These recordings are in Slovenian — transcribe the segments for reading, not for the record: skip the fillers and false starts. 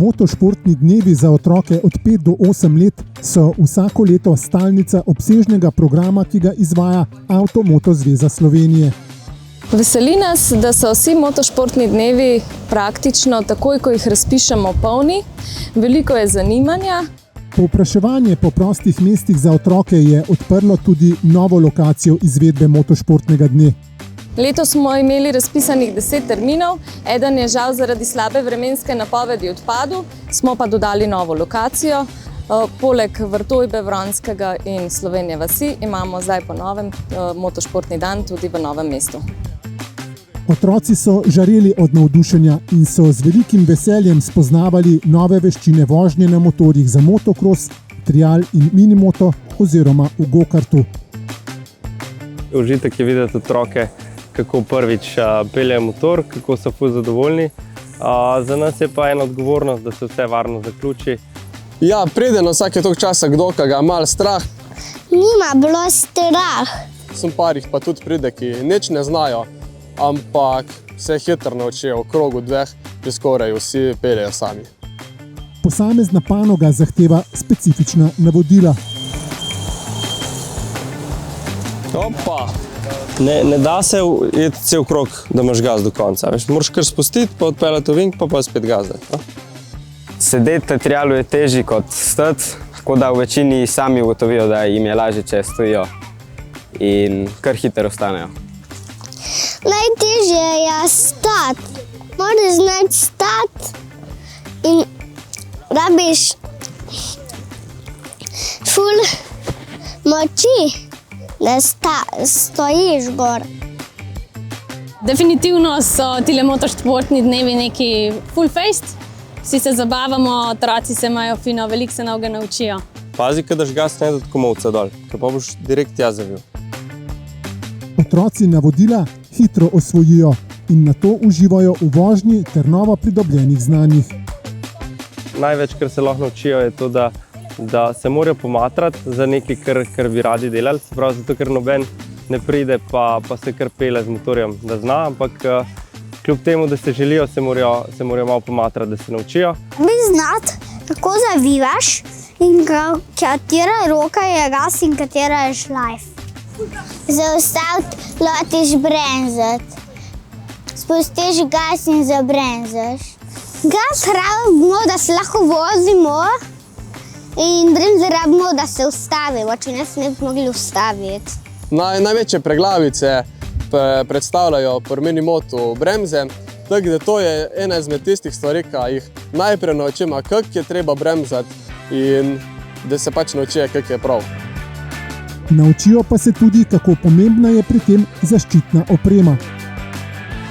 Motošportni dnevi za otroke od 5 do 8 let so vsako leto stalnica obsežnega programa, ki ga izvaja Avto-moto zveza Slovenije. Veseli nas, da so vsi motošportni dnevi praktično takoj, ko jih razpišemo, polni. Veliko je zanimanja. Povpraševanje po prostih mestih za otroke je odprlo tudi novo lokacijo izvedbe motošportnega dne. Letos smo imeli razpisanih 10 terminov, eden je žal zaradi slabe vremenske napovedi odpadel, smo pa dodali novo lokacijo. Poleg Vrtojbe, Vronskega in Slovenije vasi imamo zdaj po novem motošportni dan tudi v Novem mestu. Otroci so žareli od navdušenja in so z velikim veseljem spoznavali nove veščine vožnje na motorjih za motokros, trial in minimoto oziroma v gokartu. Užitek je videti otroke, kako prvič peljejo motor, kako so ful zadovoljni. Za nas je pa ena odgovornost, da se vse varno zaključi. Ja, pride na vsake toliko časa kdo, ki ga je malo strah. Nima bilo strah. Sem parih pa tudi pride, ki nič ne znajo, ampak se hitro naučijo, v krogu dveh, ki skoraj vsi peljejo sami. Posamezna panoga zahteva specifična navodila. Opa! Ne da se iti cel krog, da imaš gas do konca. Moraš kar spustiti, pa odpeljati ovink, pa spet gazdati. Sedeti na trialu je težji kot stati, tako da v večini sami ugotovijo, da jim je lažje, če stojijo in kar hitro ostanejo. Najtežje je stati. Moraš znati stati in rabiš ful moči, da stojiš gor. Definitivno so tile motošportni dnevi neki full fest. Vsi se zabavamo, otroci se imajo fino, veliko se novega naučijo. Pazi, ko daš gas, ne da tako malce dol, ker pa boš direkt tja zavil. Otroci navodila hitro osvojijo in nato uživajo v vožnji ter novo pridobljenih znanjih. Največ, kar se lahko naučijo, je to, da se morajo pomatrati za nekaj, kar bi radi delali. Prav zato, ker noben ne pride, pa se kar pele z motorjem, da zna, ampak kljub temu, da se želijo, se morajo malo pomatrati, da se naučijo. Bi znati, kako zavivaš in katera roka je gas in katera je šlajf. Zaustaviti, lotiš bremzati. Spustiš gas in zabremzaš. Gas rabimo, da se lahko vozimo in bremze rabimo, da se ustavimo, če ne bi mogli ustaviti. Največje preglavice predstavljajo pri minimotu bremze, tako da to je ena izmed tistih stvari, ki jih najprej naučimo, kako je treba bremzati in da se pač naučijo, kako je prav. Naučijo pa se tudi, kako pomembna je pri tem zaščitna oprema.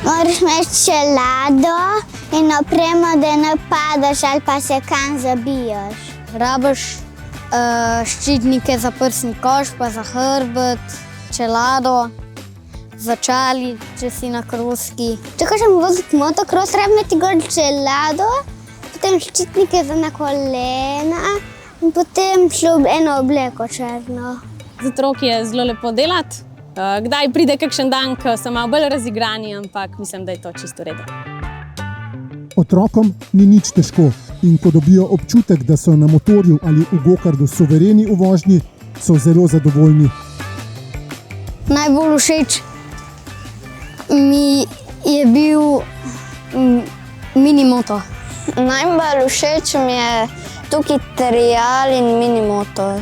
Moraš imeti čelado in opremo, da ne padaš ali pa se kam zabijaš. Rabiš ščitnike za prsni koš, pa za hrbet, čelado, začali, če si na kroski. Če hočem voziti motokros, rabim imeti gor čelado, potem ščitnike za na kolena in potem eno obleko črno. Z otroki je zelo lepo delati. Kdaj pride kakšen dan, ko so malo bolj razigrani, ampak mislim, da je to čisto v redu. Otrokom ni nič težko in ko dobijo občutek, da so na motorju ali v gokardu suvereni v vožnji, so zelo zadovoljni. Najbolj všeč mi je bil minimoto. Najbolj všeč mi je tukaj trial in minimoto.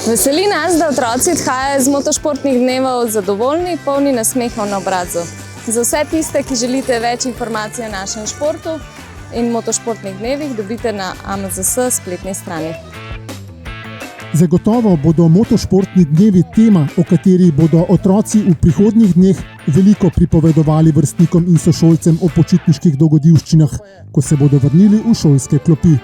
Veseli nas, da otroci odhajajo z motošportnih dnevov zadovoljni, polni nasmehov na obrazu. Za vse tiste, ki želite več informacij o našem športu in motošportnih dnevih, dobite na AMZS spletni strani. Zagotovo bodo motošportni dnevi tema, o kateri bodo otroci v prihodnjih dneh veliko pripovedovali vrstnikom in sošolcem o počitniških dogodivščinah, ko se bodo vrnili v šolske klopi.